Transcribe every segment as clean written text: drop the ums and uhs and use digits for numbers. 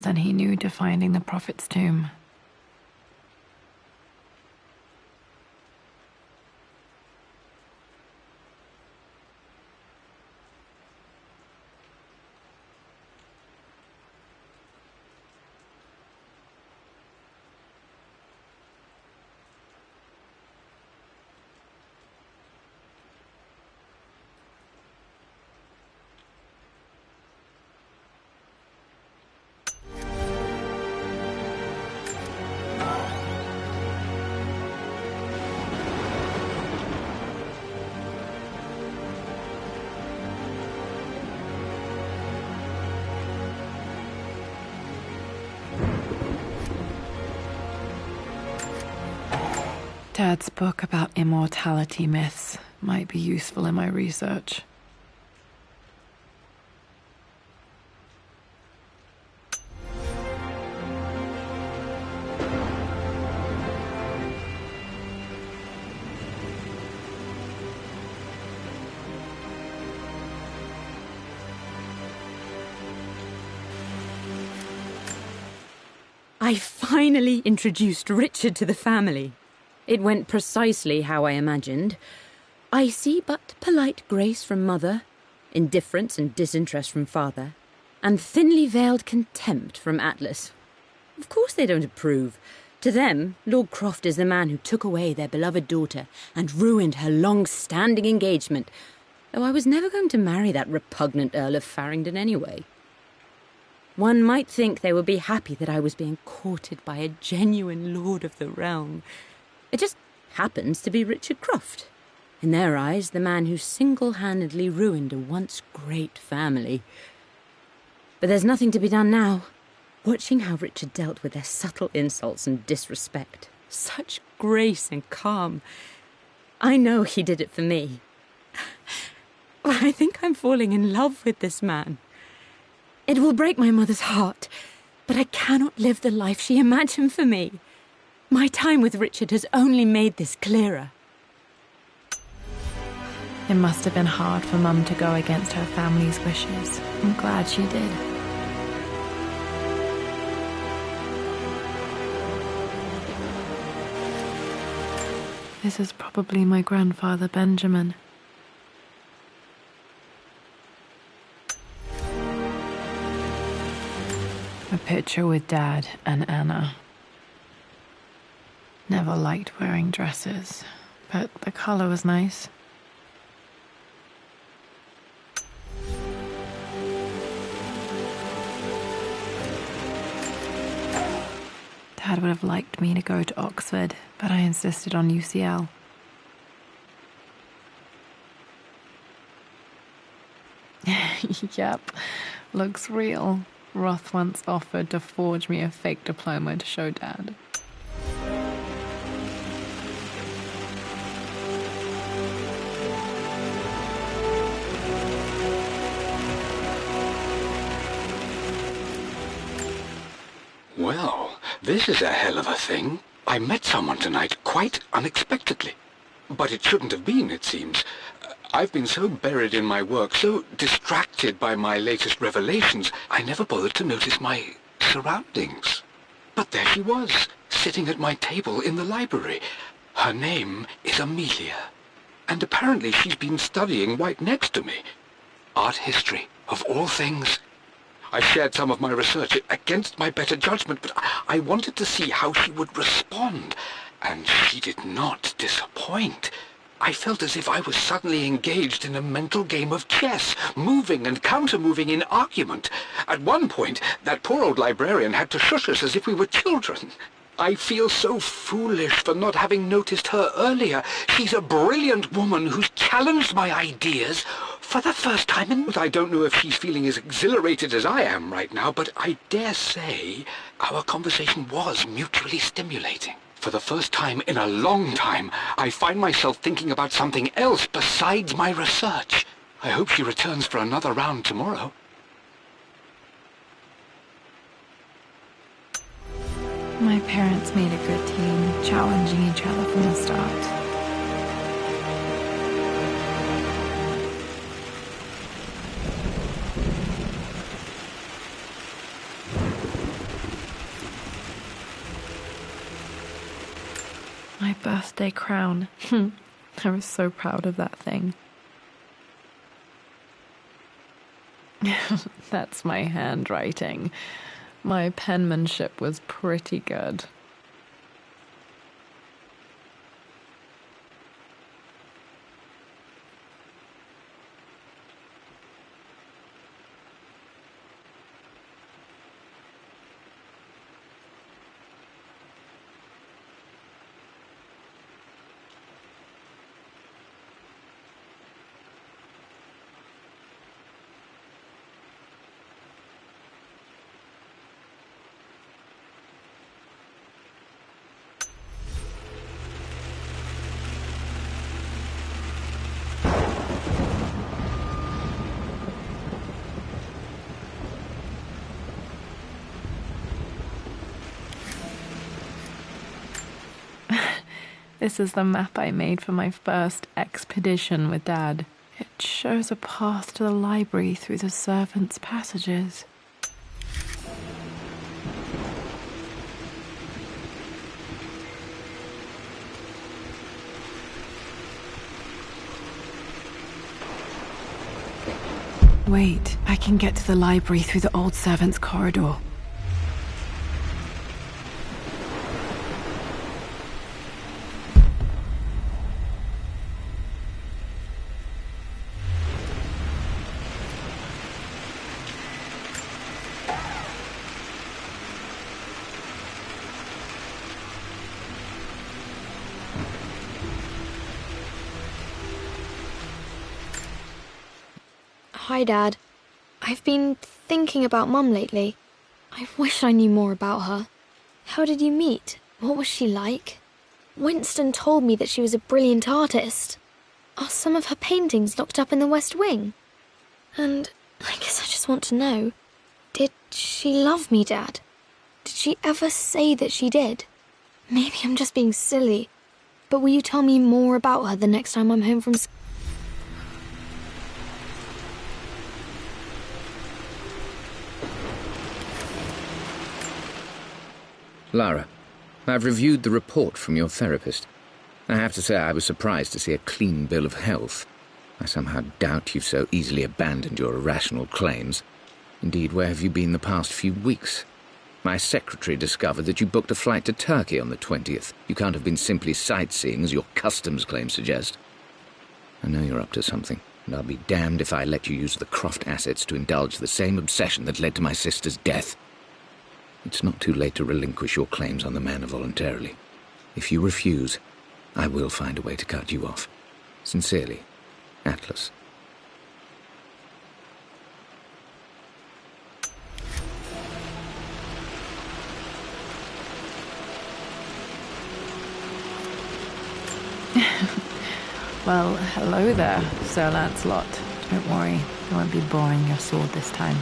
than he knew to finding the prophet's tomb. Dad's book about immortality myths might be useful in my research. I finally introduced Richard to the family. It went precisely how I imagined. I see but polite grace from mother, indifference and disinterest from father, and thinly veiled contempt from Atlas. Of course they don't approve. To them, Lord Croft is the man who took away their beloved daughter and ruined her long-standing engagement, though I was never going to marry that repugnant Earl of Farringdon anyway. One might think they would be happy that I was being courted by a genuine lord of the realm. It just happens to be Richard Croft. In their eyes, the man who single-handedly ruined a once great family. But there's nothing to be done now. Watching how Richard dealt with their subtle insults and disrespect. Such grace and calm. I know he did it for me. I think I'm falling in love with this man. It will break my mother's heart, but I cannot live the life she imagined for me. My time with Richard has only made this clearer. It must have been hard for Mum to go against her family's wishes. I'm glad she did. This is probably my grandfather, Benjamin. A picture with Dad and Anna. Never liked wearing dresses, but the color was nice. Dad would have liked me to go to Oxford, but I insisted on UCL. Yep, looks real. Roth once offered to forge me a fake diploma to show Dad. Well, this is a hell of a thing. I met someone tonight quite unexpectedly. But it shouldn't have been, it seems. I've been so buried in my work, so distracted by my latest revelations, I never bothered to notice my surroundings. But there she was, sitting at my table in the library. Her name is Amelia, and apparently she's been studying right next to me. Art history, of all things. I shared some of my research against my better judgment, but I wanted to see how she would respond, and she did not disappoint. I felt as if I was suddenly engaged in a mental game of chess, moving and counter-moving in argument. At one point, that poor old librarian had to shush us as if we were children. I feel so foolish for not having noticed her earlier. She's a brilliant woman who's challenged my ideas for the first time, and I don't know if she's feeling as exhilarated as I am right now, but I dare say our conversation was mutually stimulating. For the first time in a long time, I find myself thinking about something else besides my research. I hope she returns for another round tomorrow. My parents made a good team, challenging each other from the start. My birthday crown. I was so proud of that thing. That's my handwriting. My penmanship was pretty good. This is the map I made for my first expedition with Dad. It shows a path to the library through the servants' passages. Wait, I can get to the library through the old servants' corridor. Hi, Dad. I've been thinking about Mum lately. I wish I knew more about her. How did you meet? What was she like? Winston told me that she was a brilliant artist. Are some of her paintings locked up in the West Wing? And I guess I just want to know, did she love me, Dad? Did she ever say that she did? Maybe I'm just being silly, but will you tell me more about her the next time I'm home from school? Lara, I've reviewed the report from your therapist. I have to say I was surprised to see a clean bill of health. I somehow doubt you've so easily abandoned your irrational claims. Indeed, where have you been the past few weeks? My secretary discovered that you booked a flight to Turkey on the 20th. You can't have been simply sightseeing, as your customs claims suggest. I know you're up to something, and I'll be damned if I let you use the Croft assets to indulge the same obsession that led to my sister's death. It's not too late to relinquish your claims on the manor voluntarily. If you refuse, I will find a way to cut you off. Sincerely, Atlas. Well, hello there, Sir Lancelot. Don't worry, I won't be boring your sword this time.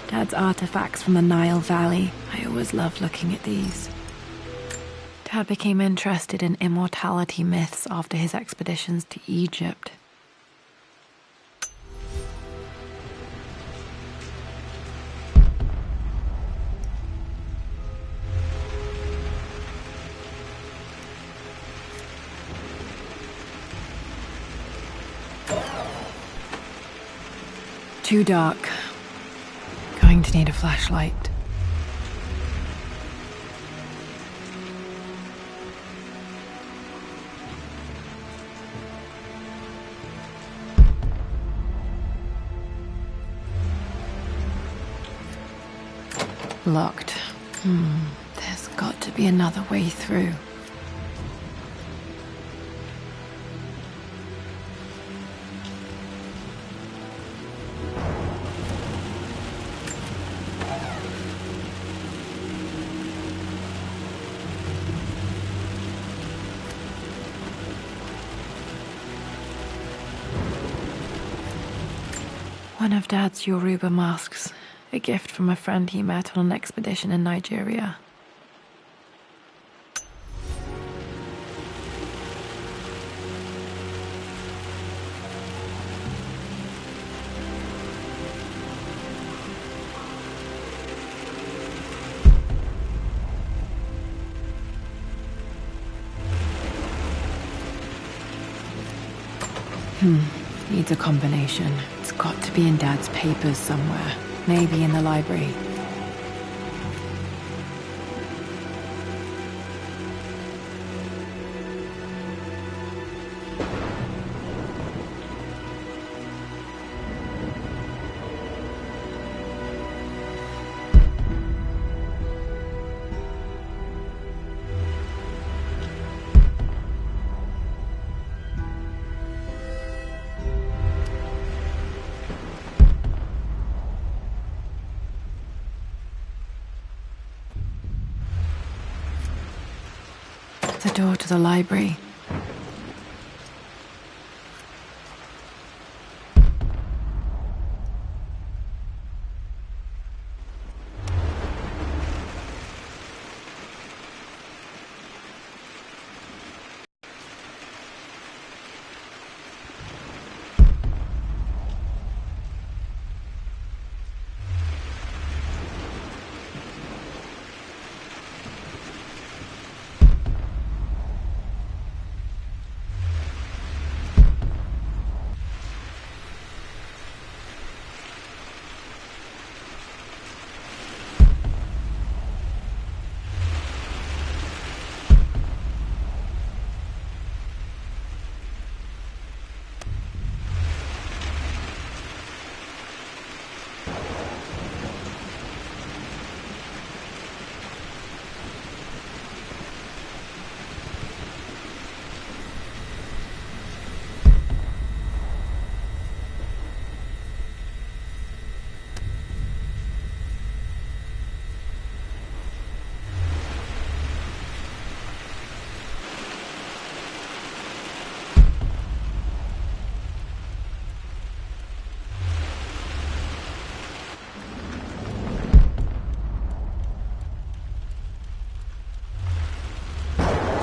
Dad's artifacts from the Nile Valley. I always loved looking at these. Dad became interested in immortality myths after his expeditions to Egypt. Too dark. Going to need a flashlight. Locked. There's got to be another way through. One of Dad's Yoruba masks. A gift from a friend he met on an expedition in Nigeria. Needs a combination. It's got to be in Dad's papers somewhere. Maybe in the library. The door to the library.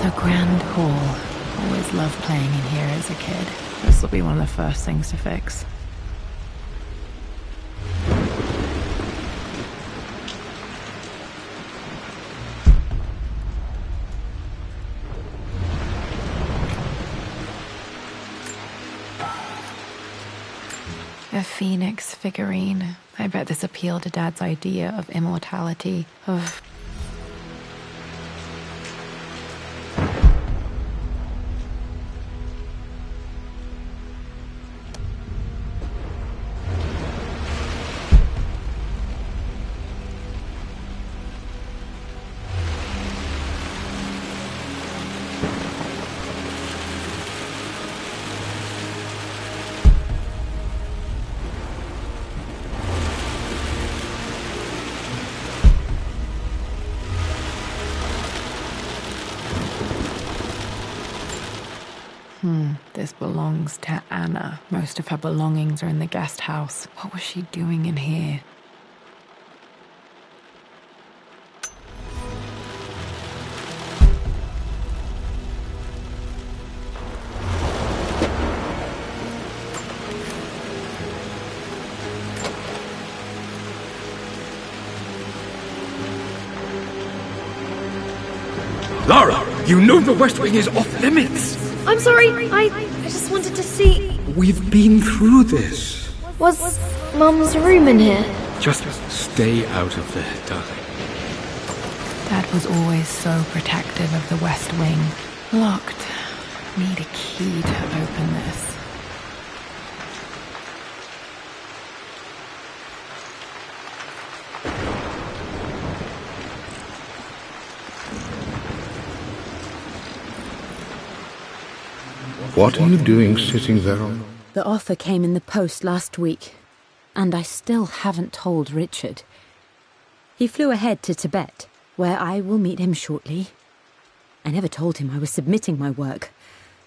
The Grand Hall. Always loved playing in here as a kid. This will be one of the first things to fix. A phoenix figurine. I bet this appealed to Dad's idea of immortality, of... This belongs to Anna. Most of her belongings are in the guest house. What was she doing in here? Lara, you know the West Wing is off limits. I'm sorry, I just wanted to see... We've been through this. Was Mum's room in here? Just stay out of there, darling. Dad was always so protective of the West Wing. Locked. Need a key to open this. What are you doing sitting there on? The offer came in the post last week, and I still haven't told Richard. He flew ahead to Tibet, where I will meet him shortly. I never told him I was submitting my work.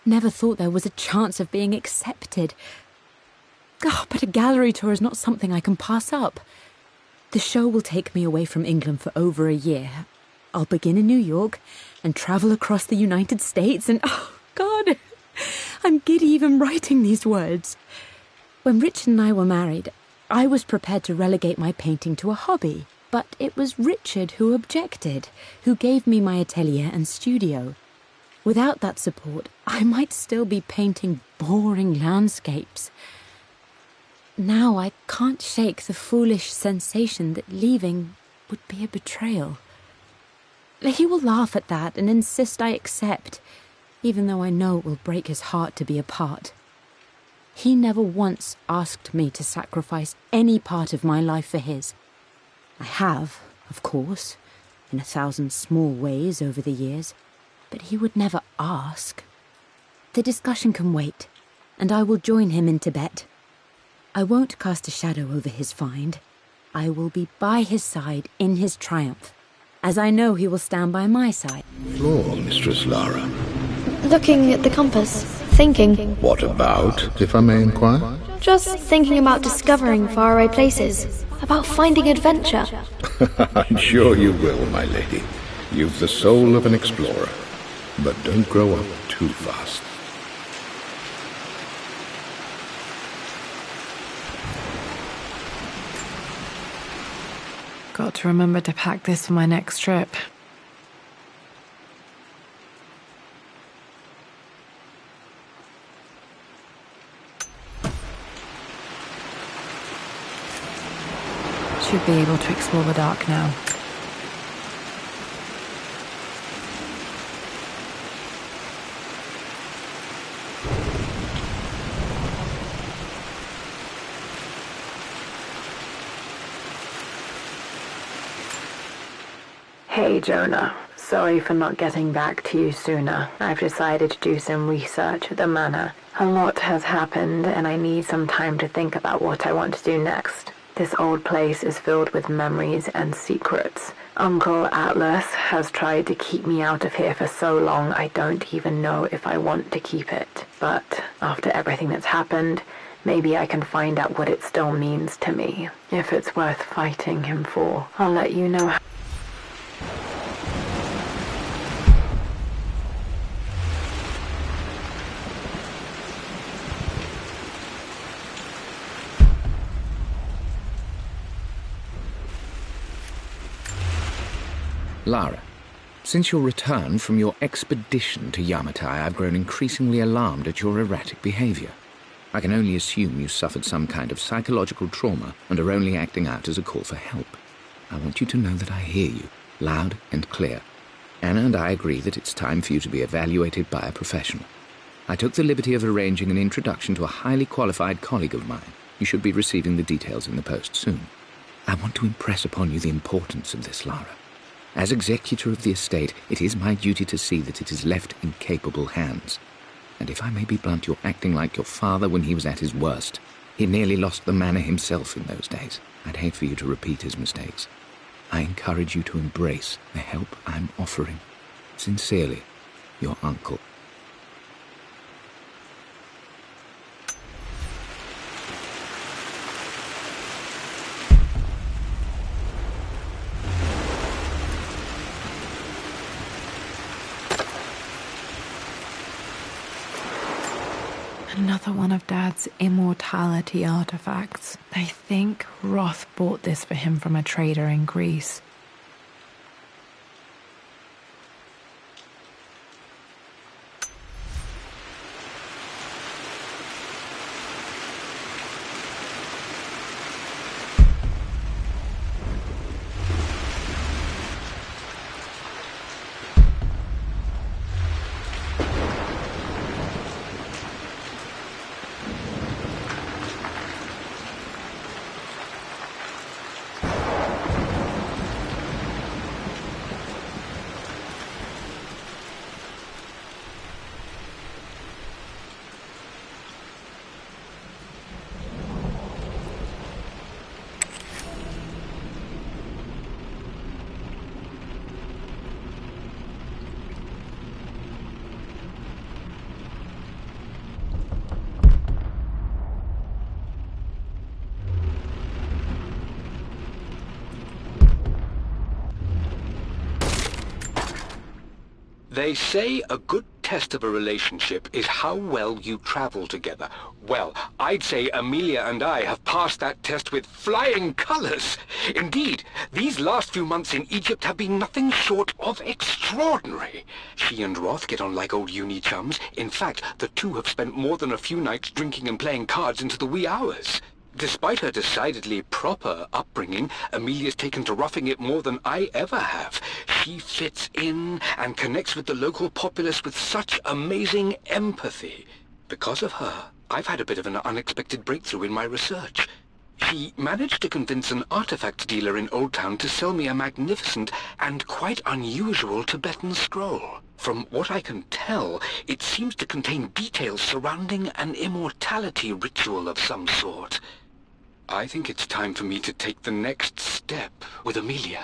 Never thought there was a chance of being accepted. Oh, but a gallery tour is not something I can pass up. The show will take me away from England for over a year. I'll begin in New York and travel across the United States and, oh, God, I'm giddy even writing these words. When Richard and I were married, I was prepared to relegate my painting to a hobby, but it was Richard who objected, who gave me my atelier and studio. Without that support, I might still be painting boring landscapes. Now I can't shake the foolish sensation that leaving would be a betrayal. He will laugh at that and insist I accept, even though I know it will break his heart to be apart. He never once asked me to sacrifice any part of my life for his. I have, of course, in 1,000 small ways over the years, but he would never ask. The discussion can wait, and I will join him in Tibet. I won't cast a shadow over his find. I will be by his side in his triumph, as I know he will stand by my side. Floor, Mistress Lara. Looking at the compass, thinking. What about, if I may inquire? Just thinking about discovering faraway places, about finding adventure. I'm sure you will, my lady. You've the soul of an explorer. But don't grow up too fast. Got to remember to pack this for my next trip. Should be able to explore the dark now. Hey Jonah, sorry for not getting back to you sooner. I've decided to do some research at the manor. A lot has happened and I need some time to think about what I want to do next. This old place is filled with memories and secrets. Uncle Atlas has tried to keep me out of here for so long I don't even know if I want to keep it. But after everything that's happened, maybe I can find out what it still means to me. If it's worth fighting him for, I'll let you know. Lara, since your return from your expedition to Yamatai, I've grown increasingly alarmed at your erratic behavior. I can only assume you suffered some kind of psychological trauma and are only acting out as a call for help. I want you to know that I hear you, loud and clear. Anna and I agree that it's time for you to be evaluated by a professional. I took the liberty of arranging an introduction to a highly qualified colleague of mine. You should be receiving the details in the post soon. I want to impress upon you the importance of this, Lara. As executor of the estate, it is my duty to see that it is left in capable hands. And if I may be blunt, you're acting like your father when he was at his worst. He nearly lost the manor himself in those days. I'd hate for you to repeat his mistakes. I encourage you to embrace the help I'm offering. Sincerely, your uncle. Another one of Dad's immortality artifacts. I think Roth bought this for him from a trader in Greece. They say a good test of a relationship is how well you travel together. Well, I'd say Amelia and I have passed that test with flying colors. Indeed, these last few months in Egypt have been nothing short of extraordinary. She and Roth get on like old uni chums. In fact, the two have spent more than a few nights drinking and playing cards into the wee hours. Despite her decidedly proper upbringing, Amelia's taken to roughing it more than I ever have. She fits in and connects with the local populace with such amazing empathy. Because of her, I've had a bit of an unexpected breakthrough in my research. She managed to convince an artifact dealer in Old Town to sell me a magnificent and quite unusual Tibetan scroll. From what I can tell, it seems to contain details surrounding an immortality ritual of some sort. I think it's time for me to take the next step with Amelia.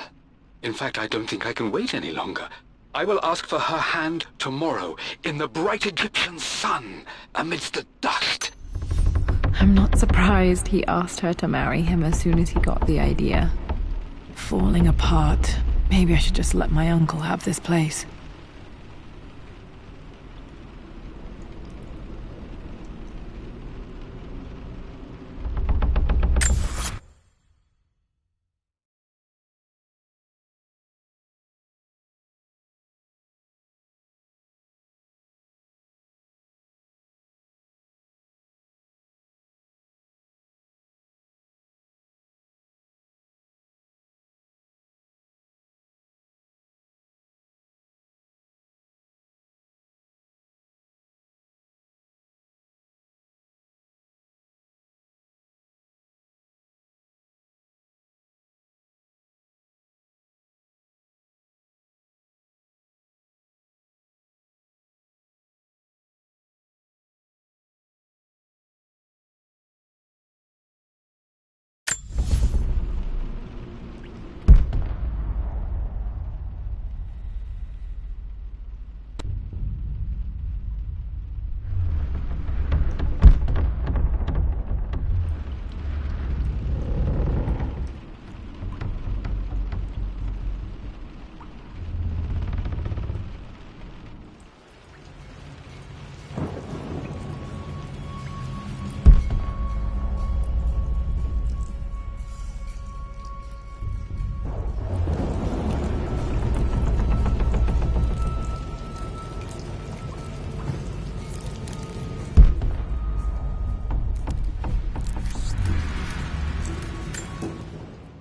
In fact, I don't think I can wait any longer. I will ask for her hand tomorrow, in the bright Egyptian sun, amidst the dust. I'm not surprised he asked her to marry him as soon as he got the idea. Falling apart. Maybe I should just let my uncle have this place.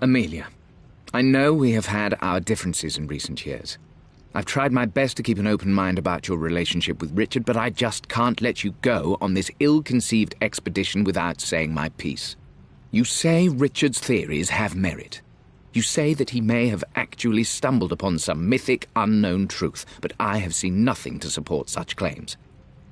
Amelia, I know we have had our differences in recent years. I've tried my best to keep an open mind about your relationship with Richard, but I just can't let you go on this ill-conceived expedition without saying my piece. You say Richard's theories have merit. You say that he may have actually stumbled upon some mythic, unknown truth, but I have seen nothing to support such claims.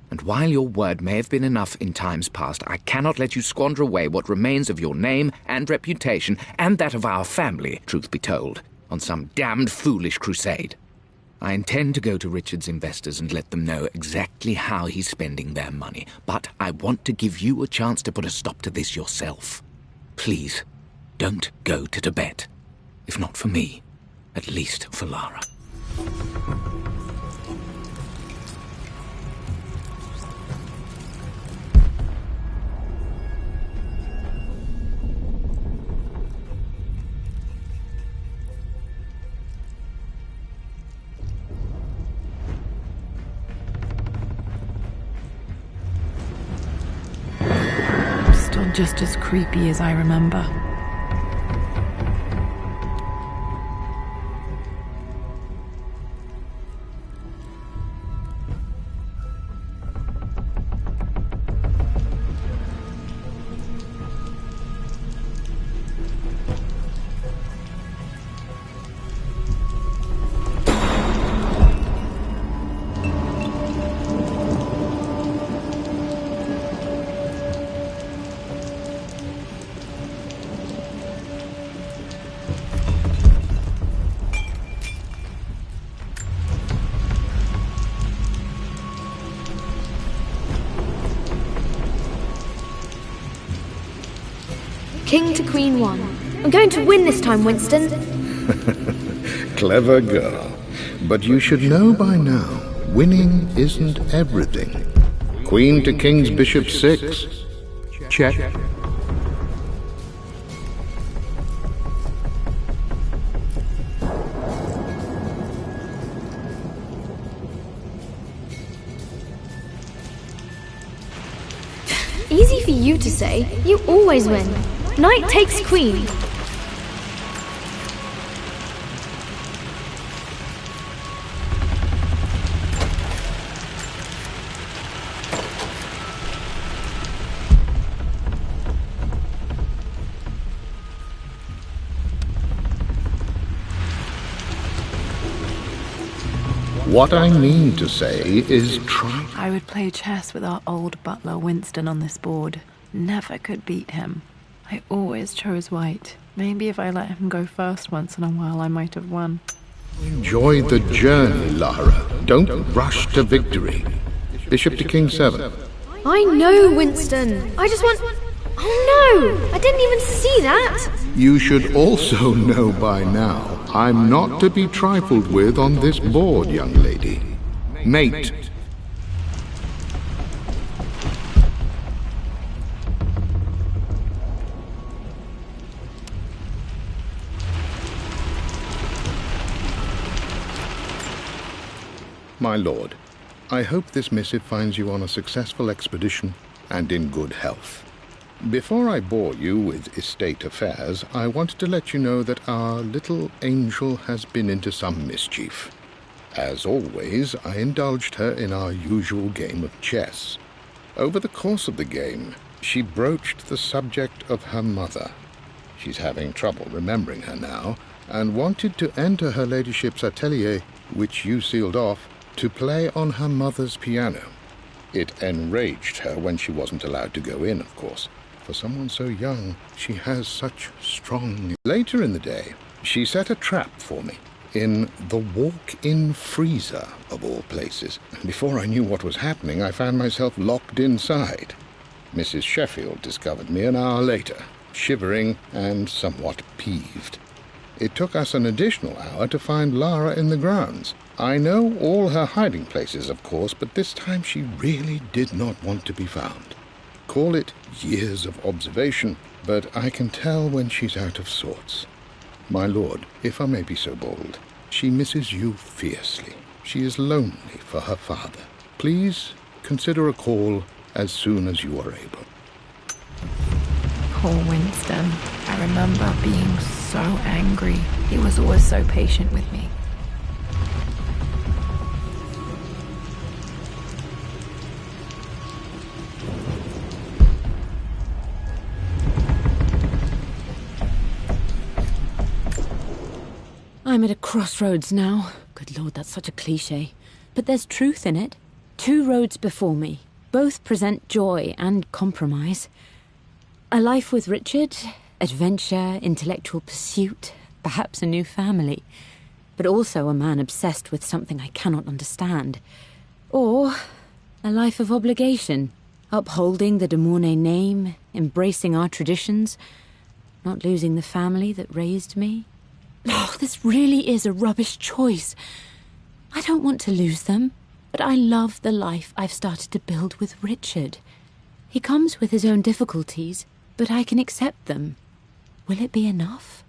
And while your word may have been enough in times past, I cannot let you squander away what remains of your name and reputation, and that of our family, truth be told, on some damned foolish crusade. I intend to go to Richard's investors and let them know exactly how he's spending their money, but I want to give you a chance to put a stop to this yourself. Please, don't go to Tibet. If not for me, at least for Lara. Still just as creepy as I remember. King to Queen 1. I'm going to win this time, Winston. Clever girl. But you should know by now winning isn't everything. Queen to king's bishop 6. Check. Easy for you to say. You always win. Knight takes queen. What I mean to say is try. I would play chess with our old butler Winston on this board. Never could beat him. I always chose white. Maybe if I let him go first once in a while, I might have won. Enjoy the journey, Lara. Don't rush to victory. Bishop to king 7. I know, Winston. I just want... Oh no! I didn't even see that! You should also know by now, I'm not to be trifled with on this board, young lady. Mate. My lord, I hope this missive finds you on a successful expedition and in good health. Before I bore you with estate affairs, I wanted to let you know that our little angel has been into some mischief. As always, I indulged her in our usual game of chess. Over the course of the game, she broached the subject of her mother. She's having trouble remembering her now, and wanted to enter her ladyship's atelier, which you sealed off, to play on her mother's piano. It enraged her when she wasn't allowed to go in, of course. For someone so young, she has such strong... Later in the day, she set a trap for me in the walk-in freezer, of all places. And before I knew what was happening, I found myself locked inside. Mrs. Sheffield discovered me an hour later, shivering and somewhat peeved. It took us an additional hour to find Lara in the grounds. I know all her hiding places, of course, but this time she really did not want to be found. Call it years of observation, but I can tell when she's out of sorts. My lord, if I may be so bold, she misses you fiercely. She is lonely for her father. Please consider a call as soon as you are able. Poor Winston. I remember being so angry. He was always so patient with me. I'm at a crossroads now. Good Lord, that's such a cliché. But there's truth in it. 2 roads before me. Both present joy and compromise. A life with Richard, adventure, intellectual pursuit, perhaps a new family. But also a man obsessed with something I cannot understand. Or a life of obligation, upholding the de Mornay name, embracing our traditions, not losing the family that raised me. Oh, this really is a rubbish choice. I don't want to lose them, but I love the life I've started to build with Richard. He comes with his own difficulties, but I can accept them. Will it be enough?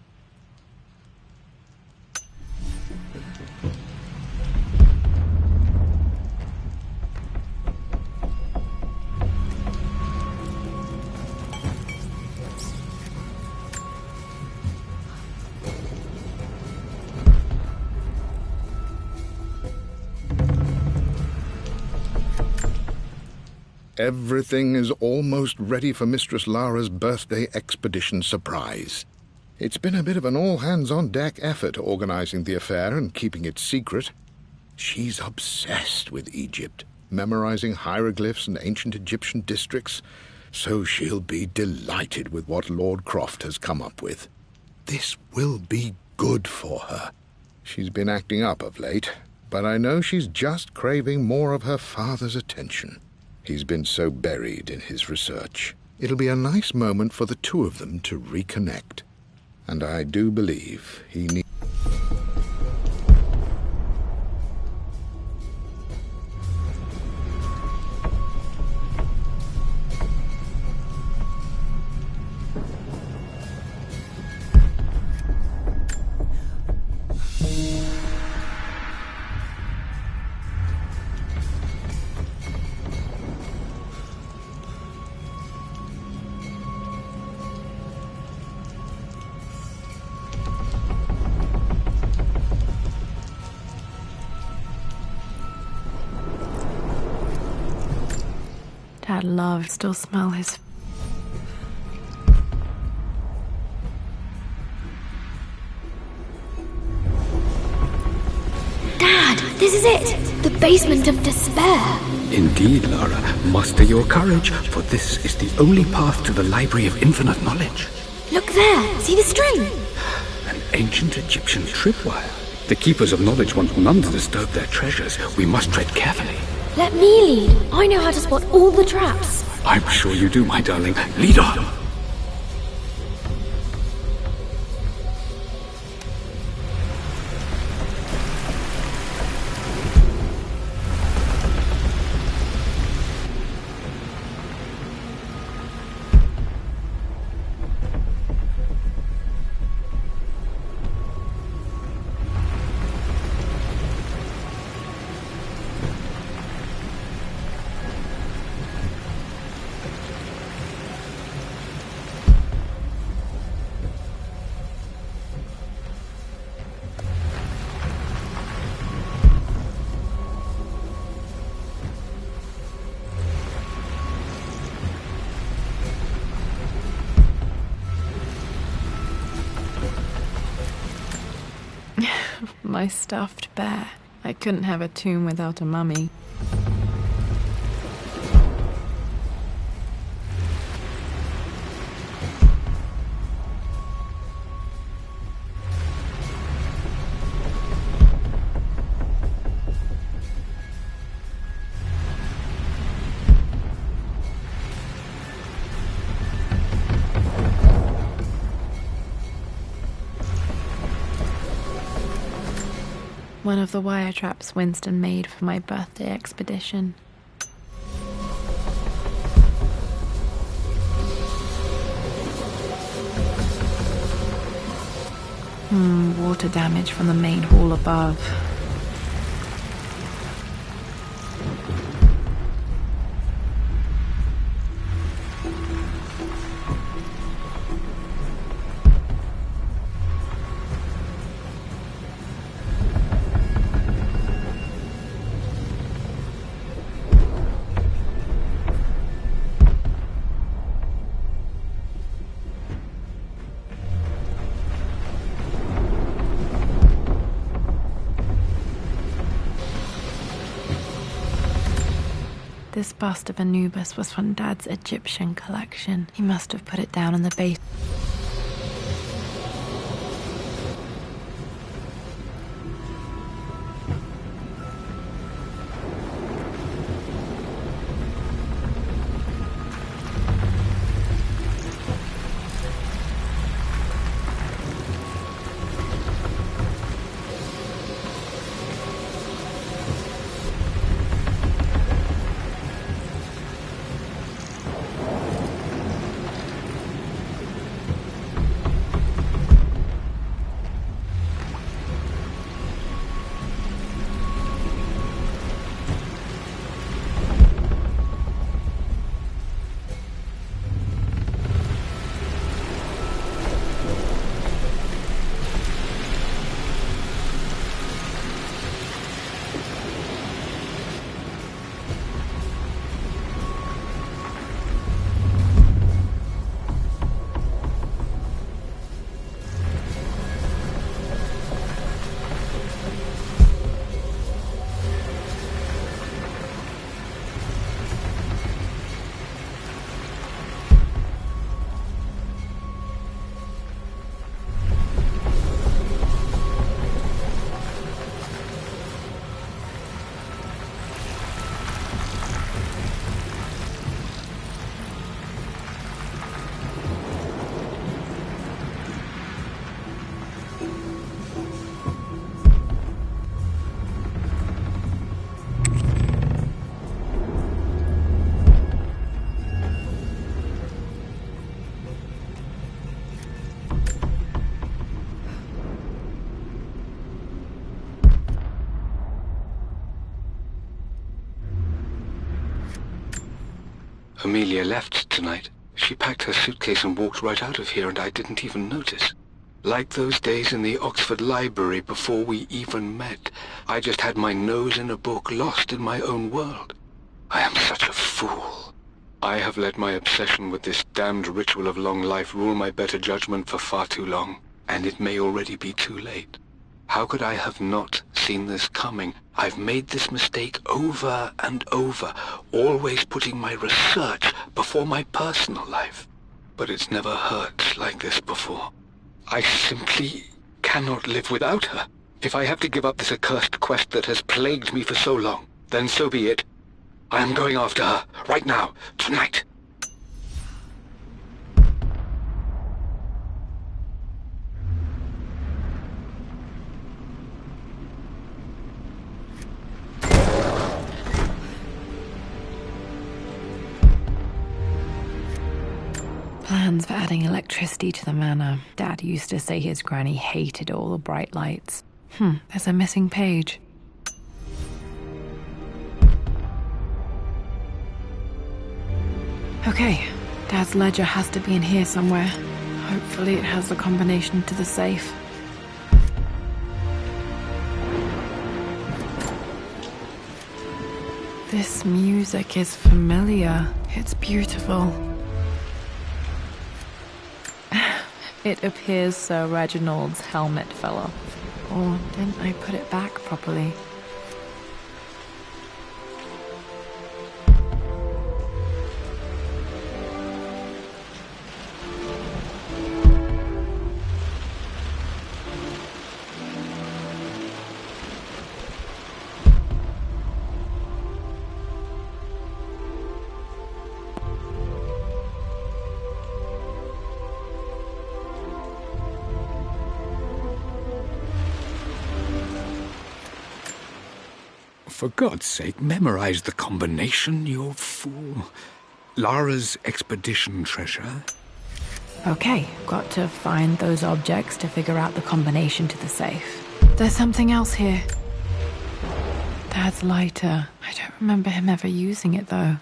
Everything is almost ready for Mistress Lara's birthday expedition surprise. It's been a bit of an all-hands-on-deck effort organizing the affair and keeping it secret. She's obsessed with Egypt, memorizing hieroglyphs and ancient Egyptian districts, so she'll be delighted with what Lord Croft has come up with. This will be good for her. She's been acting up of late, but I know she's just craving more of her father's attention. He's been so buried in his research. It'll be a nice moment for the two of them to reconnect. And I do believe he needs... Dad loved. Still smell his... Dad, this is it! The basement of despair! Indeed, Lara. Muster your courage, for this is the only path to the Library of Infinite Knowledge. Look there! See the string? An ancient Egyptian tripwire. The Keepers of Knowledge want none to disturb their treasures. We must tread carefully. Let me lead. I know how to spot all the traps. I'm sure you do, my darling. Lead on. My stuffed bear. I couldn't have a tomb without a mummy. One of the wire traps Winston made for my birthday expedition. Water damage from the main hall above. This bust of Anubis was from Dad's Egyptian collection. He must have put it down in the base. Amelia left tonight. She packed her suitcase and walked right out of here, and I didn't even notice. Like those days in the Oxford Library before we even met. I just had my nose in a book, lost in my own world. I am such a fool. I have let my obsession with this damned ritual of long life rule my better judgment for far too long, and it may already be too late. How could I have not seen this coming? I've made this mistake over and over, always putting my research before my personal life. But it's never hurt like this before. I simply cannot live without her. If I have to give up this accursed quest that has plagued me for so long, then so be it. I am going after her, right now, tonight. Plans for adding electricity to the manor. Dad used to say his granny hated all the bright lights. There's a missing page. Okay, Dad's ledger has to be in here somewhere. Hopefully it has the combination to the safe. This music is familiar. It's beautiful. It appears Sir Reginald's helmet fell off. Or didn't I put it back properly? For God's sake, memorize the combination, you fool. Lara's expedition treasure. Okay, got to find those objects to figure out the combination to the safe. There's something else here. Dad's lighter. I don't remember him ever using it, though.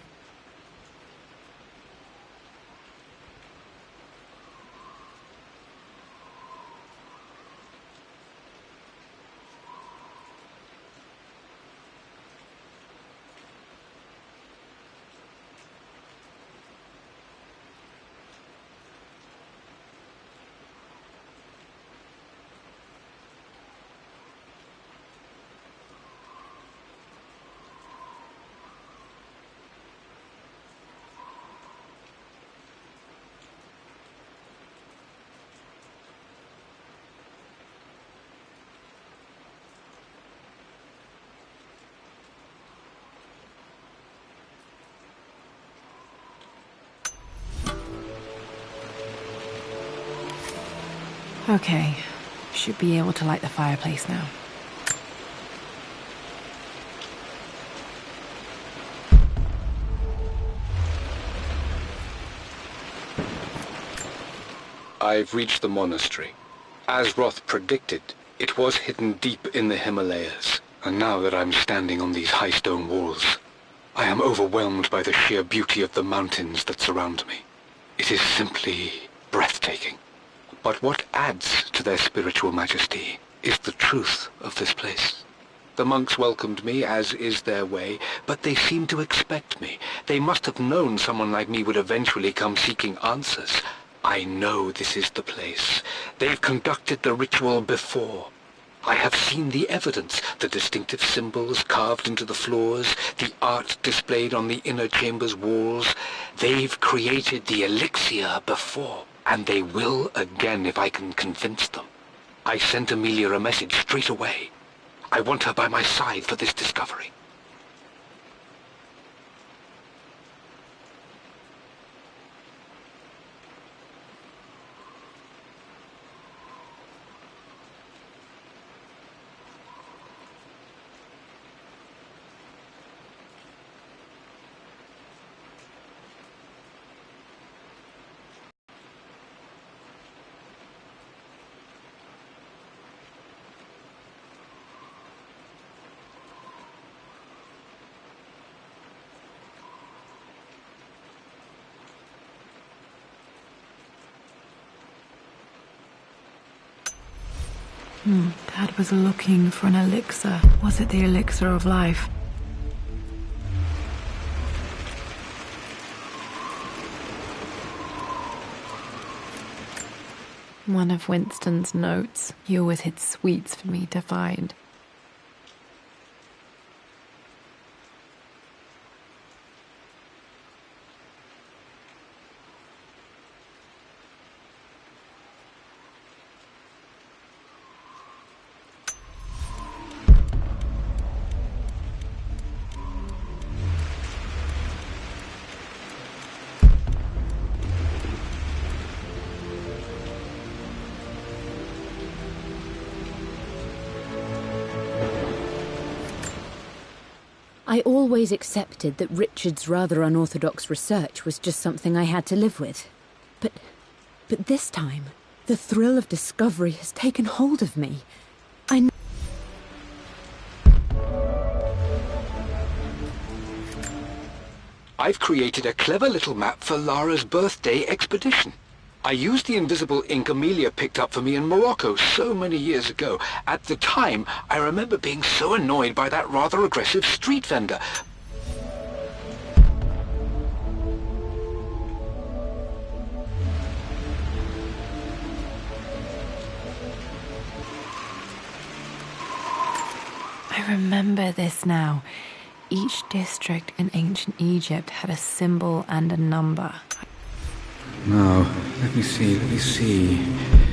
Okay, should be able to light the fireplace now. I've reached the monastery. As Roth predicted, it was hidden deep in the Himalayas, and now that I'm standing on these high stone walls, I am overwhelmed by the sheer beauty of the mountains that surround me. It is simply breathtaking. But what adds to their spiritual majesty is the truth of this place. The monks welcomed me, as is their way, but they seemed to expect me. They must have known someone like me would eventually come seeking answers. I know this is the place. They've conducted the ritual before. I have seen the evidence, the distinctive symbols carved into the floors, the art displayed on the inner chamber's walls. They've created the elixir before. And they will again if I can convince them. I sent Amelia a message straight away. I want her by my side for this discovery. Dad was looking for an elixir. Was it the elixir of life? One of Winston's notes. He always hid sweets for me to find. I always accepted that Richard's rather unorthodox research was just something I had to live with. But this time, the thrill of discovery has taken hold of me. I've created a clever little map for Lara's birthday expedition. I used the invisible ink Amelia picked up for me in Morocco so many years ago. At the time, I remember being so annoyed by that rather aggressive street vendor. I remember this now. Each district in ancient Egypt had a symbol and a number. Now, let me see.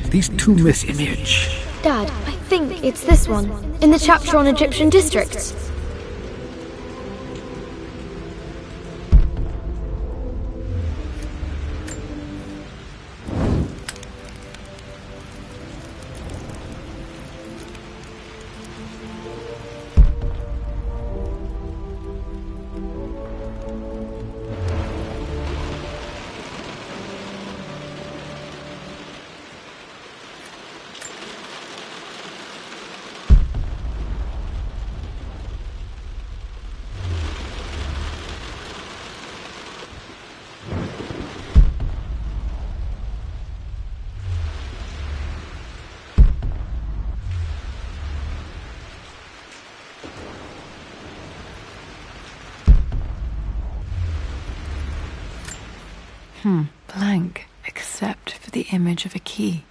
These two image. Dad, I think it's this one, in the chapter on Egyptian districts. Blank, except for the image of a key.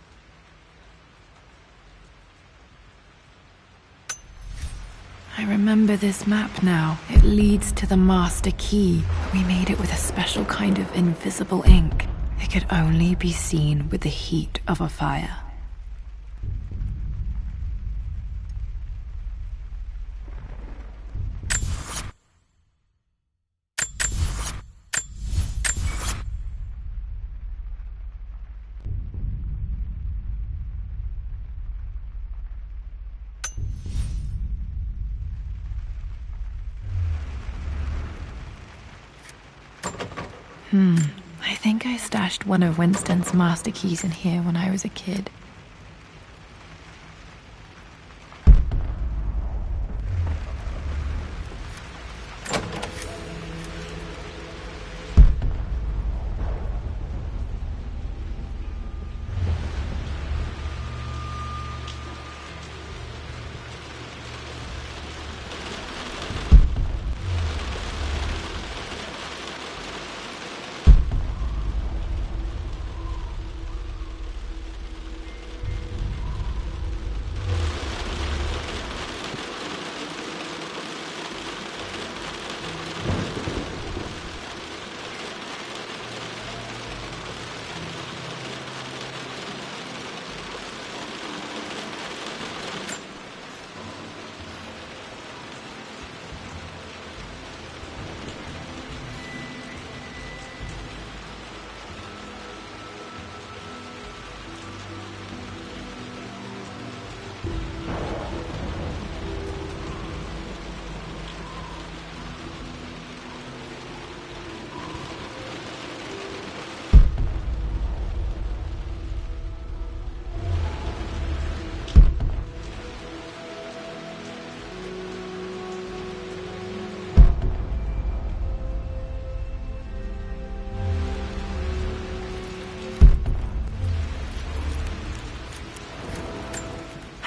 I remember this map now. It leads to the master key. We made it with a special kind of invisible ink. It could only be seen with the heat of a fire. I think I stashed one of Winston's master keys in here when I was a kid.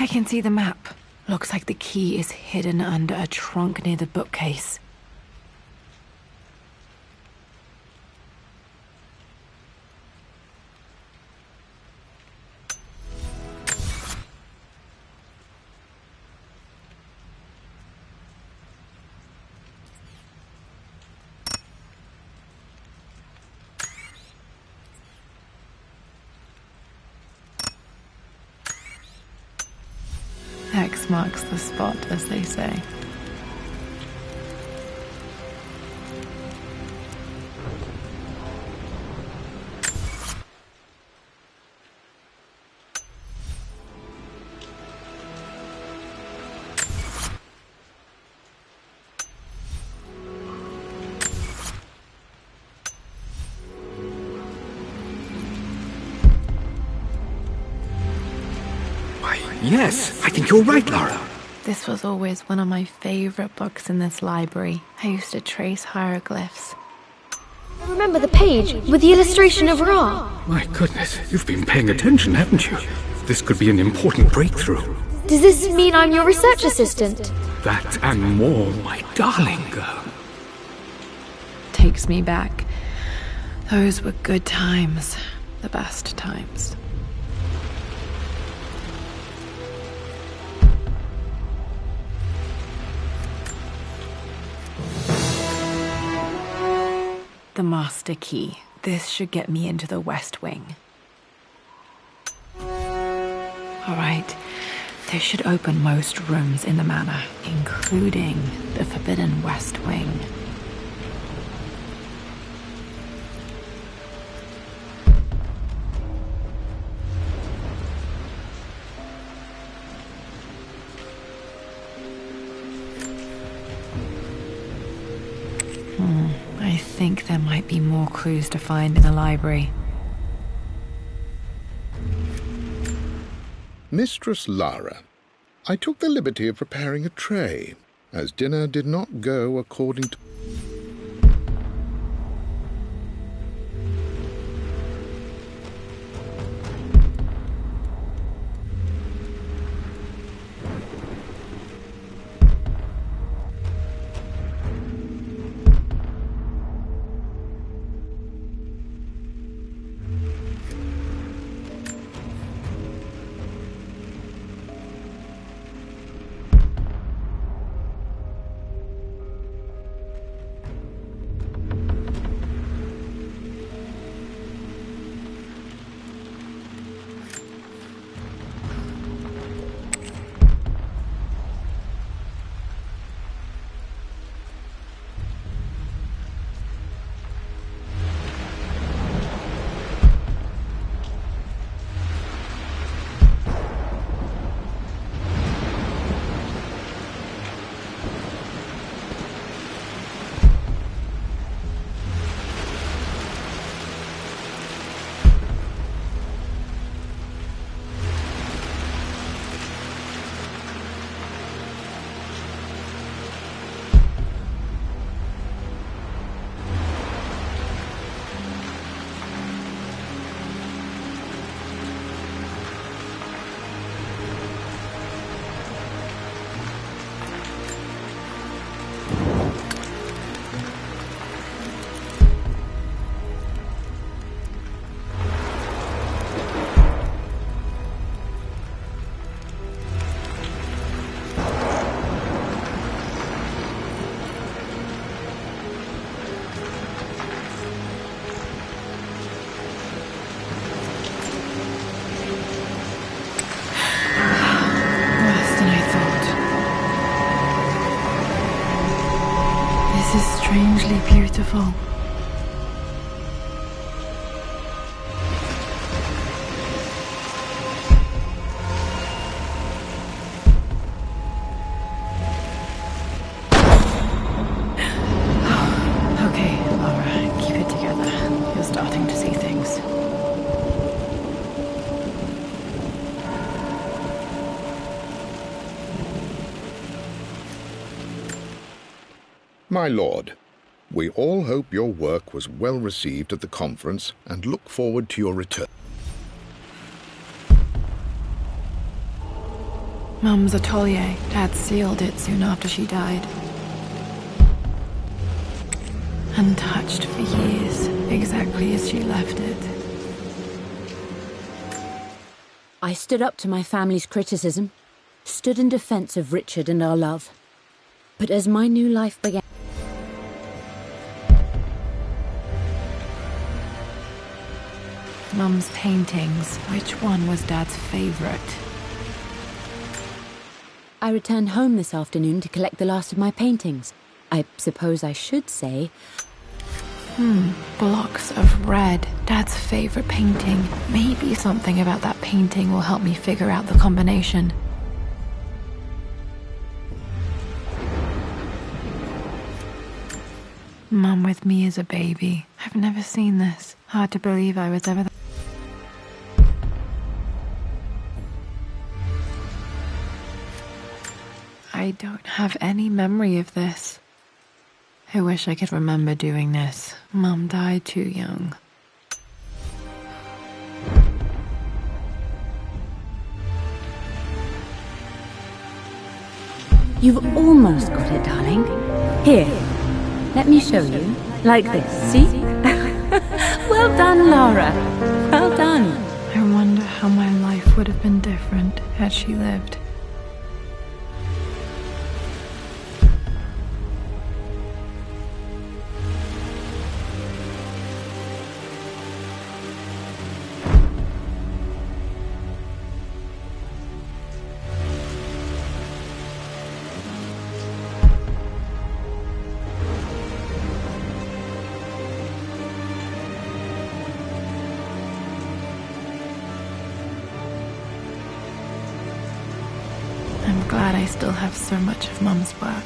I can see the map. Looks like the key is hidden under a trunk near the bookcase. X marks the spot, as they say. Yes, I think you're right, Lara. This was always one of my favorite books in this library. I used to trace hieroglyphs. Remember the page with the illustration of Ra? My goodness, you've been paying attention, haven't you? This could be an important breakthrough. Does this mean I'm your research assistant? That and more, my darling girl. Takes me back. Those were good times. The best times. The master key. This should get me into the West Wing. Alright, this should open most rooms in the manor, including the Forbidden West Wing. I think there might be more clues to find in the library. Mistress Lara, I took the liberty of preparing a tray, as dinner did not go according to... This is strangely beautiful. Okay, Laura, keep it together. You're starting to see things. My lord, we all hope your work was well received at the conference and look forward to your return. Mum's atelier. Dad sealed it soon after she died. Untouched for years, exactly as she left it. I stood up to my family's criticism, stood in defense of Richard and our love. But as my new life began... Mum's paintings. Which one was Dad's favorite? I returned home this afternoon to collect the last of my paintings. I suppose I should say... Blocks of red. Dad's favorite painting. Maybe something about that painting will help me figure out the combination. Mum with me as a baby. I've never seen this. Hard to believe I was ever... I don't have any memory of this. I wish I could remember doing this. Mum died too young. You've almost got it, darling. Here, let me show you. Like this, see? Well done, Lara. Well done. I wonder how my life would have been different had she lived. I'm glad I still have so much of Mum's work.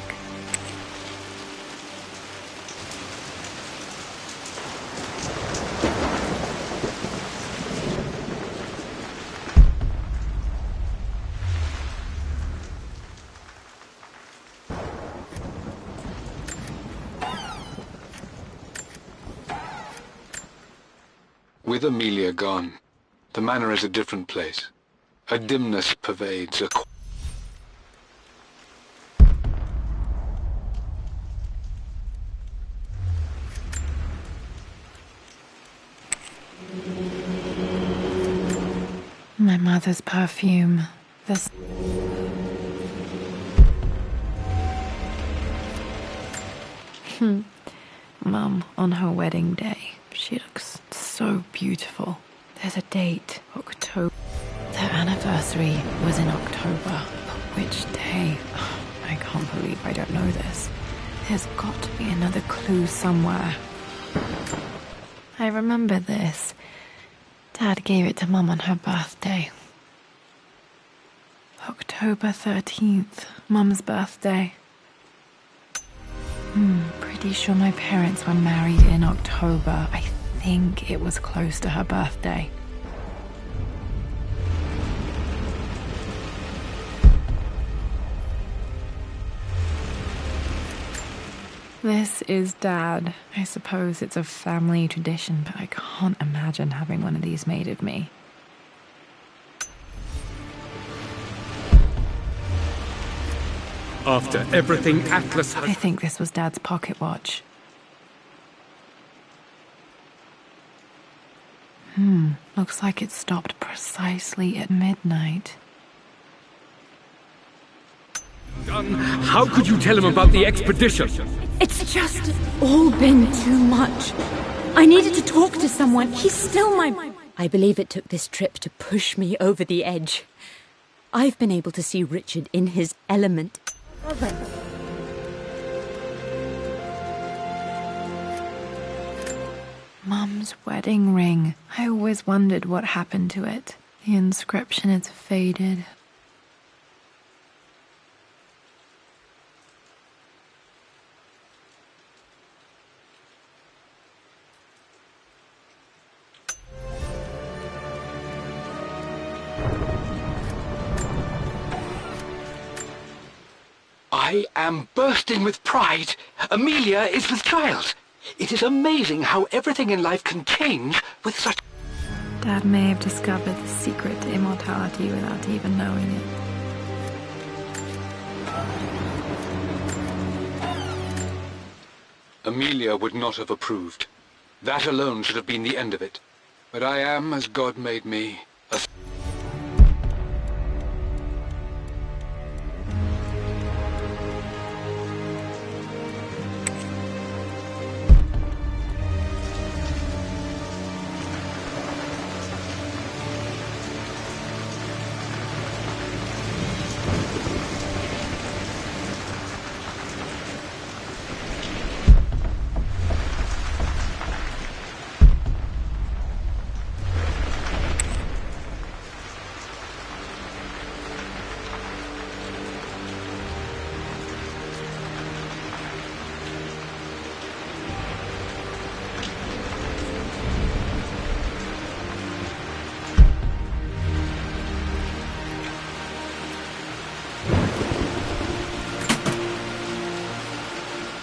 With Amelia gone, the manor is a different place. A dimness pervades a... My mother's perfume. This... Mum, on her wedding day, she looks so beautiful. There's a date, October. Their anniversary was in October. But which day? I can't believe I don't know this. There's got to be another clue somewhere. I remember this. Dad gave it to Mum on her birthday. October 13th, Mum's birthday. Pretty sure my parents were married in October. I think it was close to her birthday. This is Dad. I suppose it's a family tradition, but I can't imagine having one of these made of me. After everything Atlas I has... think this was Dad's pocket watch. Looks like it stopped precisely at midnight. done, how could you tell him about the expedition? It's just all been too much. I needed to talk to someone. He's still my... I believe it took this trip to push me over the edge. I've been able to see Richard in his element. Mum's wedding ring. I always wondered what happened to it. The inscription is faded. I am bursting with pride. Amelia is with child. It is amazing how everything in life can change with such... Dad may have discovered the secret to immortality without even knowing it. Amelia would not have approved. That alone should have been the end of it. But I am, as God made me, a...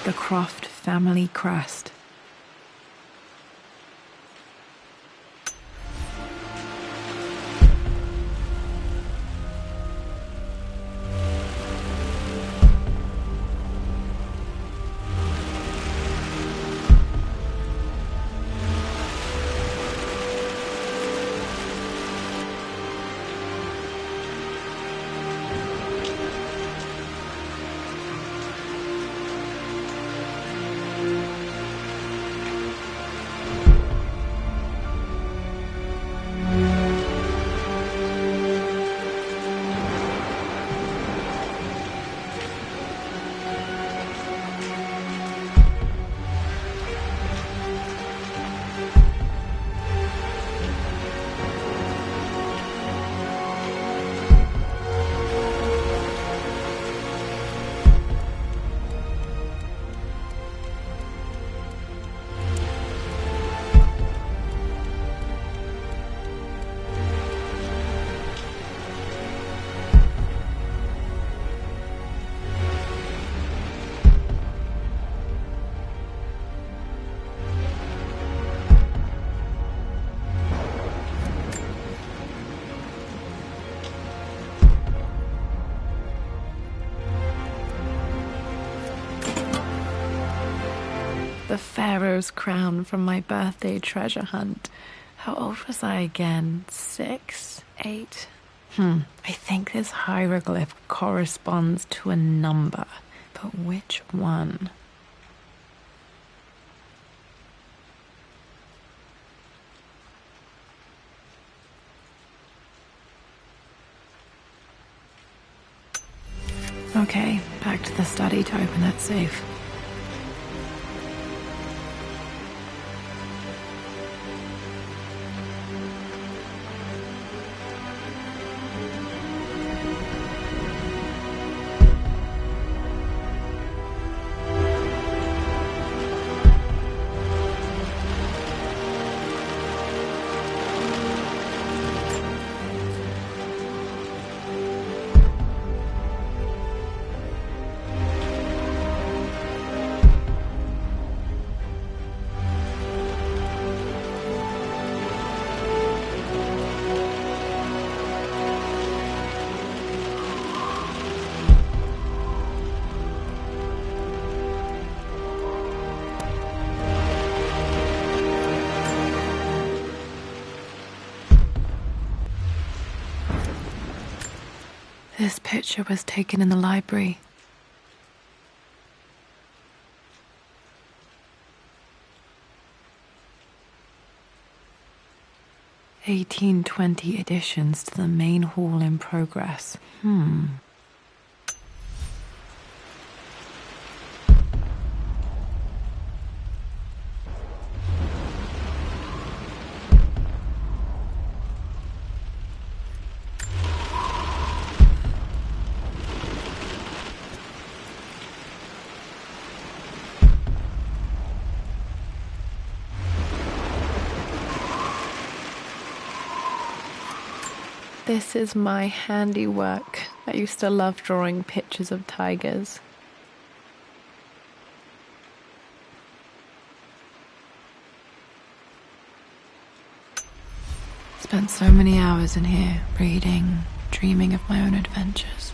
The Croft family crest. The Pharaoh's crown from my birthday treasure hunt. How old was I again? 6? 8? I think this hieroglyph corresponds to a number, but which one? Okay, back to the study to open that safe. This picture was taken in the library. (1820) additions to the main hall in progress. This is my handiwork. I used to love drawing pictures of tigers. Spent so many hours in here, reading, dreaming of my own adventures.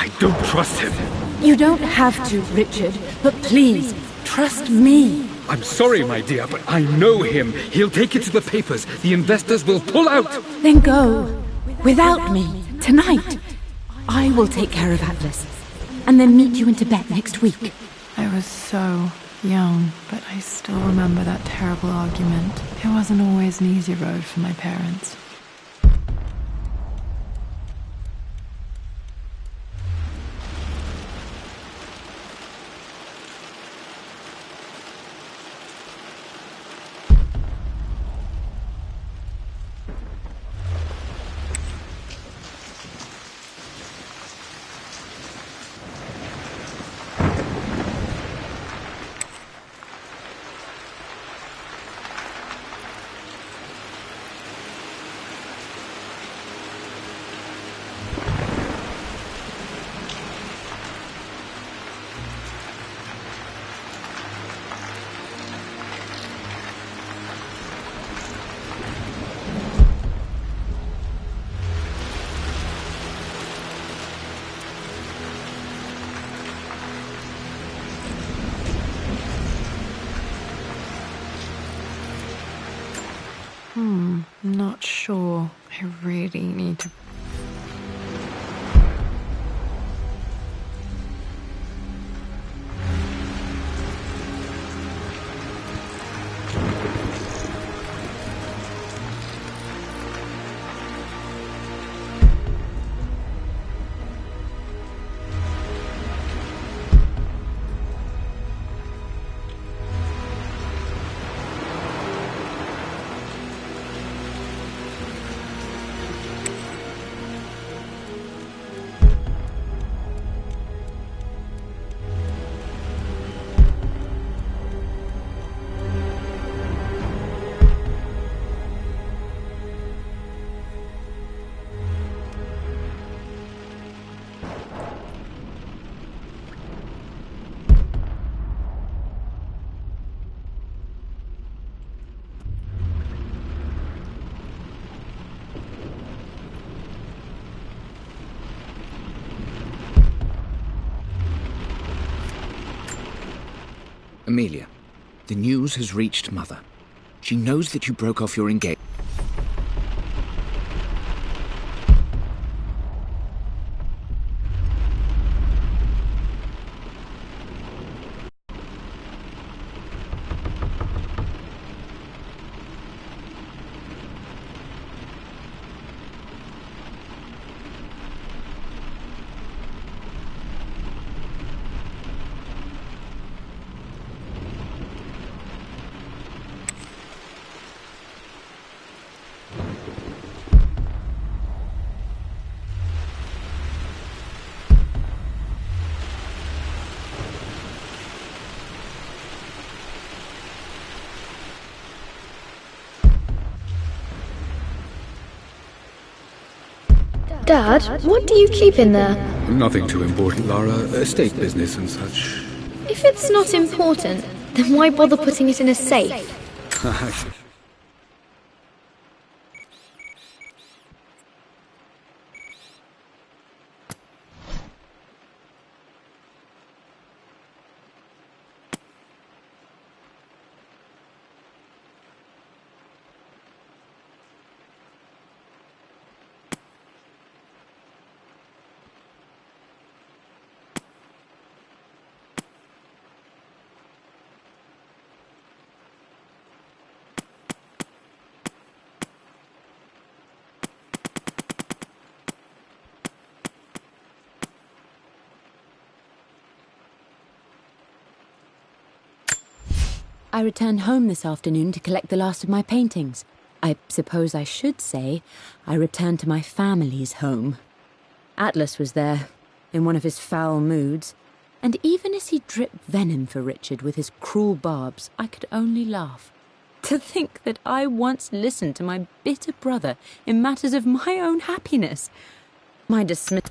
I don't trust him. You don't have to, Richard, but please, trust me. I'm sorry, my dear, but I know him. He'll take it to the papers. The investors will pull out. Then go. Without me. Tonight. I will take care of Atlas. And then meet you in Tibet next week. I was so young, but I still remember that terrible argument. It wasn't always an easy road for my parents. Not sure. I really need to... Amelia, the news has reached Mother. She knows that you broke off your engagement. Dad, what do you keep in there? Nothing too important, Lara. Estate business and such. If it's not important, then why bother putting it in a safe? I returned home this afternoon to collect the last of my paintings. I suppose I should say I returned to my family's home. Atlas was there, in one of his foul moods, and even as he dripped venom for Richard with his cruel barbs, I could only laugh. To think that I once listened to my bitter brother in matters of my own happiness. My dismiss...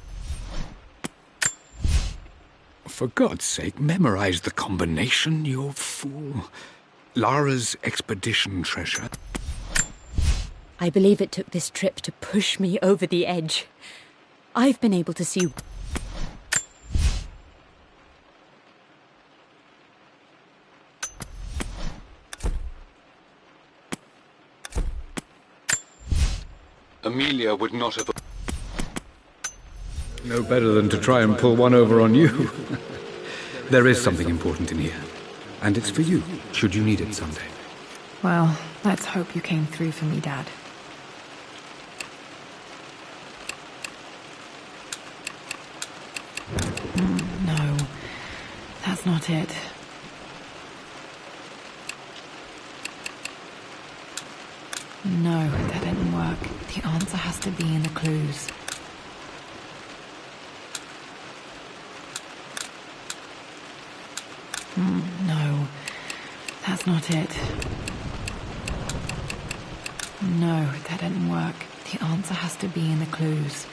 For God's sake, memorize the combination, you fool. Lara's expedition treasure. I believe it took this trip to push me over the edge. I've been able to see Lydia would not have... No better than to try and pull one over on you. There is something important in here. And it's for you, should you need it someday. Well, let's hope you came through for me, Dad. No, that's not it. No, that didn't work. The answer has to be in the clues. No, that's not it. No, that didn't work. The answer has to be in the clues.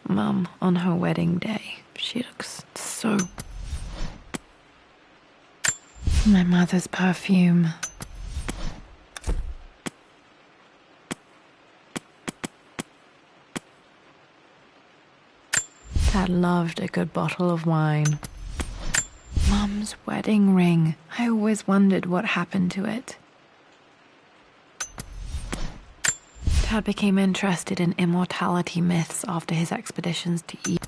Mum, on her wedding day, she looks so... My mother's perfume. Dad loved a good bottle of wine. Mum's wedding ring. I always wondered what happened to it. Dad became interested in immortality myths after his expeditions to Egypt.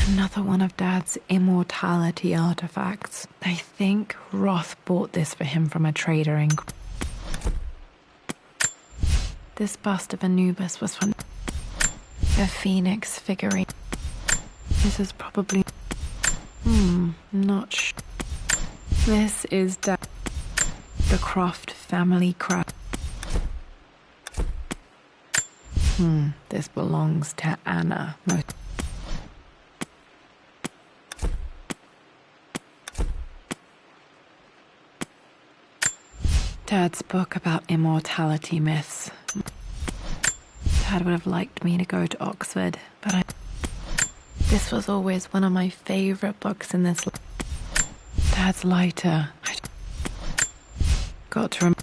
Another one of Dad's immortality artifacts. I think Roth bought this for him from a trader in... This bust of Anubis was from a phoenix figurine. This is probably... not sure. This is the Croft family craft. This belongs to Anna. Dad's book about immortality myths. Dad would have liked me to go to Oxford, but this was always one of my favorite books in this. Dad's lighter. I got to remember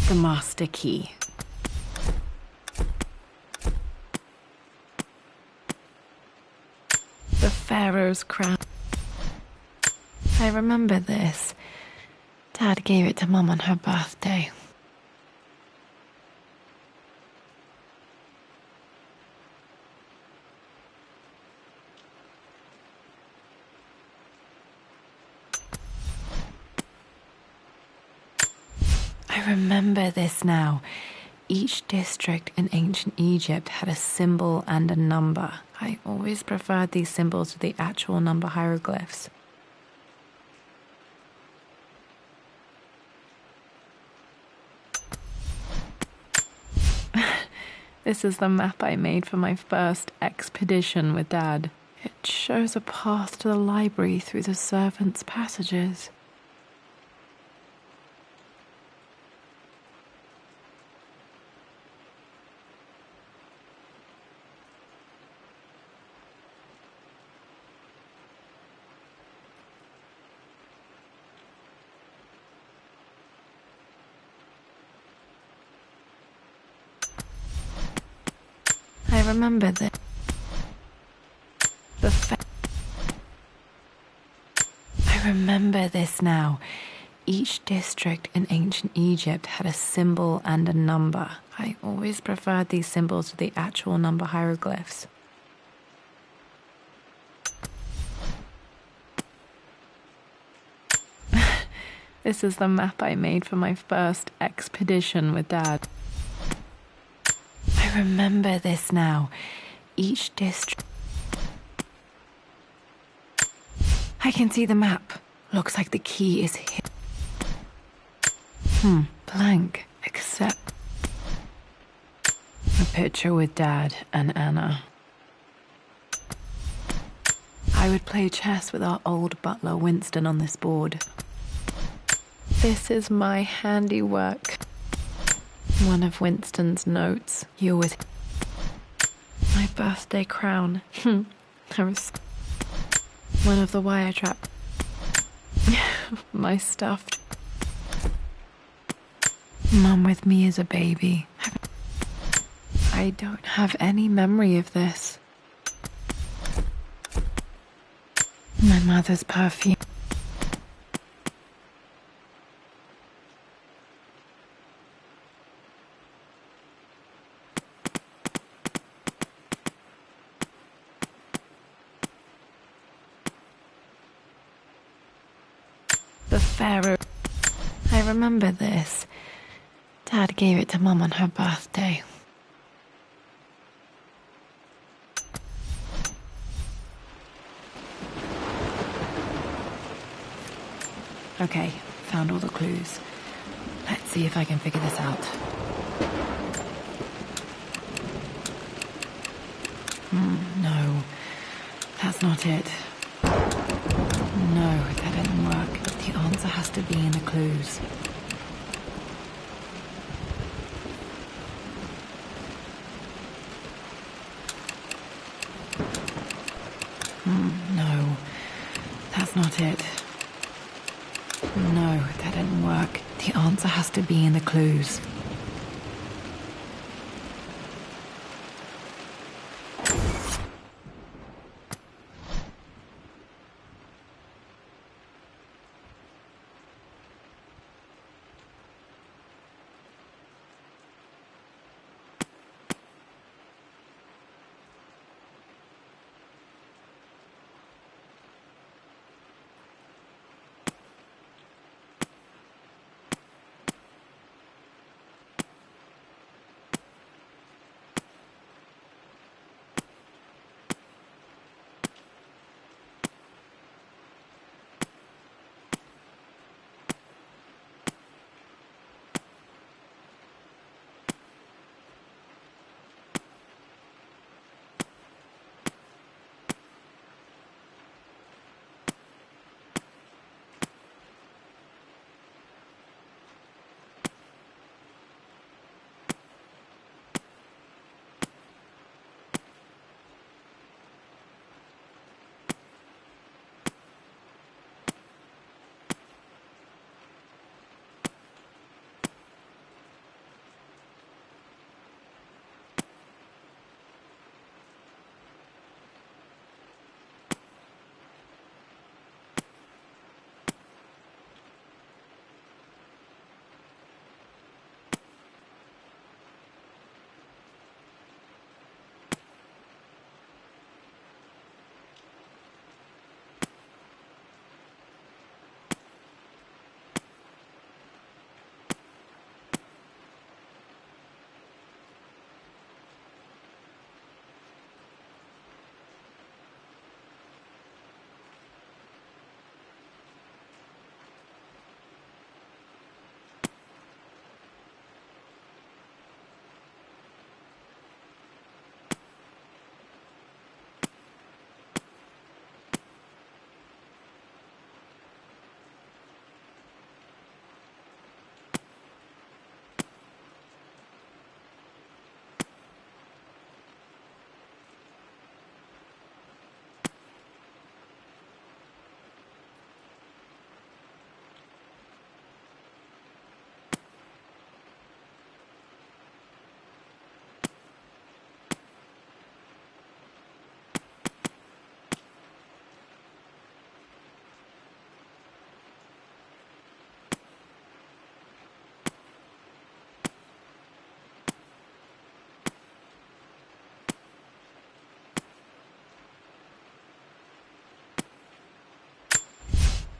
the Master Key. The Pharaoh's crown. I remember this. Dad gave it to Mum on her birthday. I remember this now. Each district in ancient Egypt had a symbol and a number. I always preferred these symbols to the actual number hieroglyphs. This is the map I made for my first expedition with Dad. It shows a path to the library through the servants' passages. I remember that. I remember this now. Each district in ancient Egypt had a symbol and a number. I always preferred these symbols to the actual number hieroglyphs. This is the map I made for my first expedition with Dad. I remember this now. Each district... I can see the map. Looks like the key is here. Blank, except a picture with Dad and Anna. I would play chess with our old butler Winston on this board. This is my handiwork. One of Winston's notes. You with my birthday crown. There was one of the wire trap. My stuffed. Mum with me as a baby. I don't have any memory of this. My mother's perfume. The Pharaoh. I remember this. Dad gave it to Mum on her birthday. Okay, found all the clues. Let's see if I can figure this out. No, that's not it. No, that didn't work. The answer has to be in the clues. No, that's not it. No, that didn't work. The answer has to be in the clues.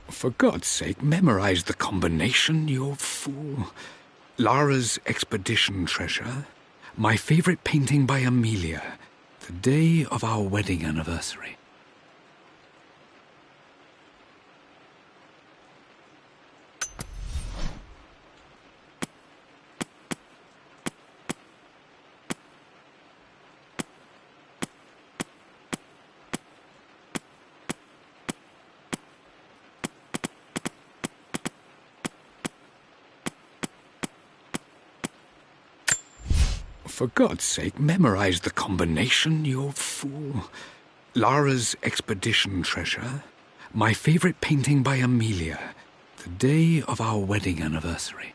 For God's sake, memorize the combination, you fool. Lara's expedition treasure, my favorite painting by Amelia, the day of our wedding anniversary. for God's sake, memorize the combination, you old fool. Lara's expedition treasure, my favorite painting by Amelia, the day of our wedding anniversary.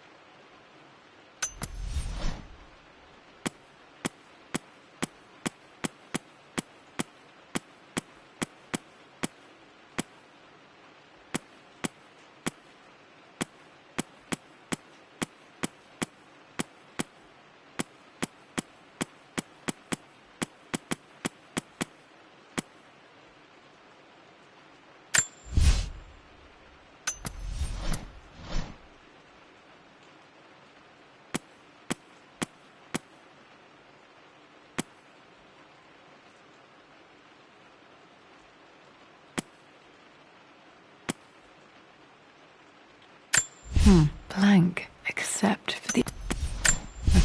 Blank, except for the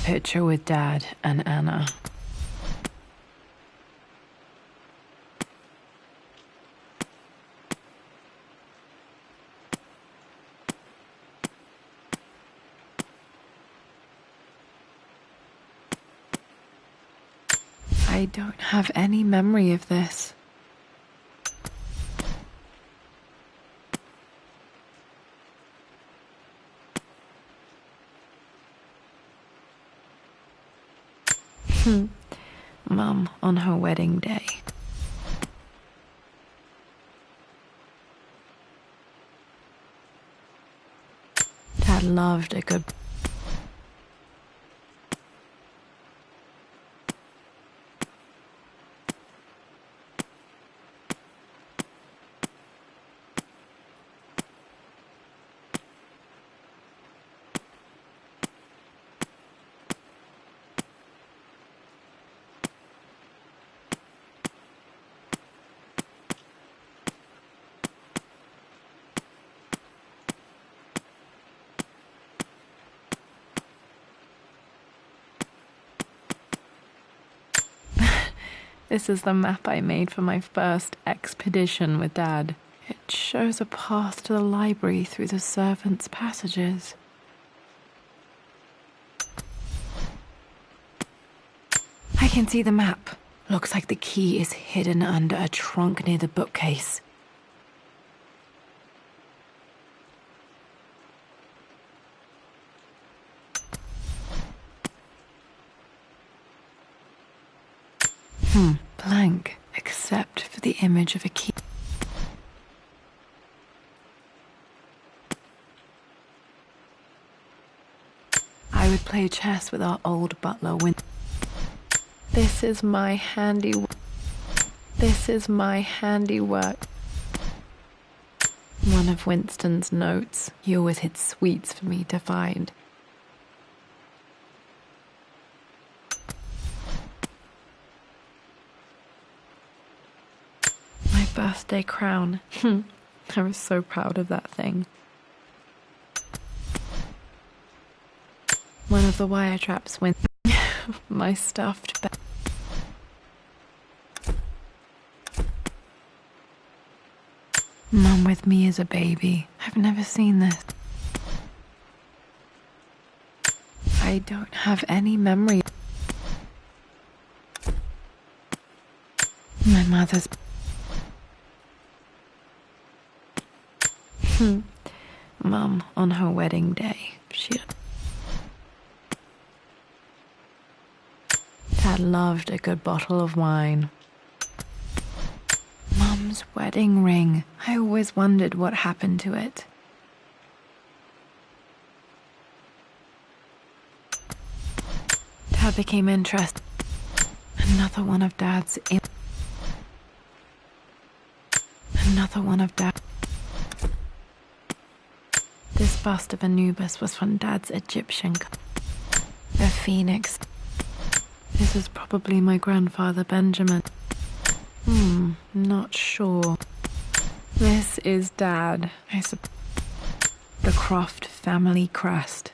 picture with Dad and Anna. I don't have any memory of this. Mum on her wedding day. Dad loved a good... This is the map I made for my first expedition with Dad. It shows a path to the library through the servants' passages. I can see the map. Looks like the key is hidden under a trunk near the bookcase. Blank, except for the image of a key. I would play chess with our old butler when... This is my handiwork. This is my handiwork. One of Winston's notes. He always hid sweets for me to find. Birthday crown. I was so proud of that thing. One of the wire traps went my stuffed bed. Mum with me as a baby. I've never seen this. I don't have any memory. My mother's... Mum on her wedding day. Dad loved a good bottle of wine. Mum's wedding ring. I always wondered what happened to it. Dad became interested. Another one of Dad's... Another one of Dad's... This bust of Anubis was from Dad's Egyptian... A phoenix. This is probably my grandfather Benjamin. Not sure. This is Dad, I suppose. The Croft family crest.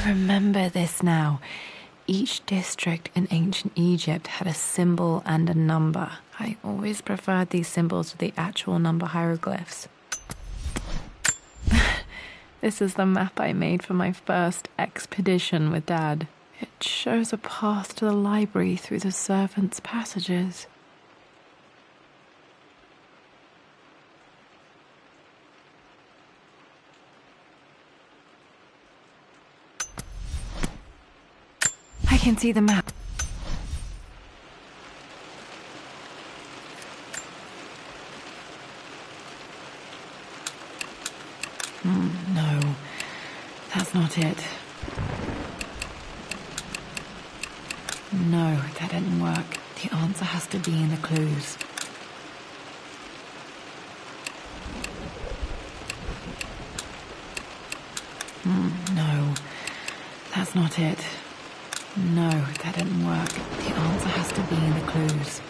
I remember this now. Each district in ancient Egypt had a symbol and a number. I always preferred these symbols to the actual number hieroglyphs. This is the map I made for my first expedition with Dad. It shows a path to the library through the servants' passages. I can see the map. No, that's not it. No, that didn't work. The answer has to be in the clues. No, that's not it. No, that didn't work. The answer has to be in the clues.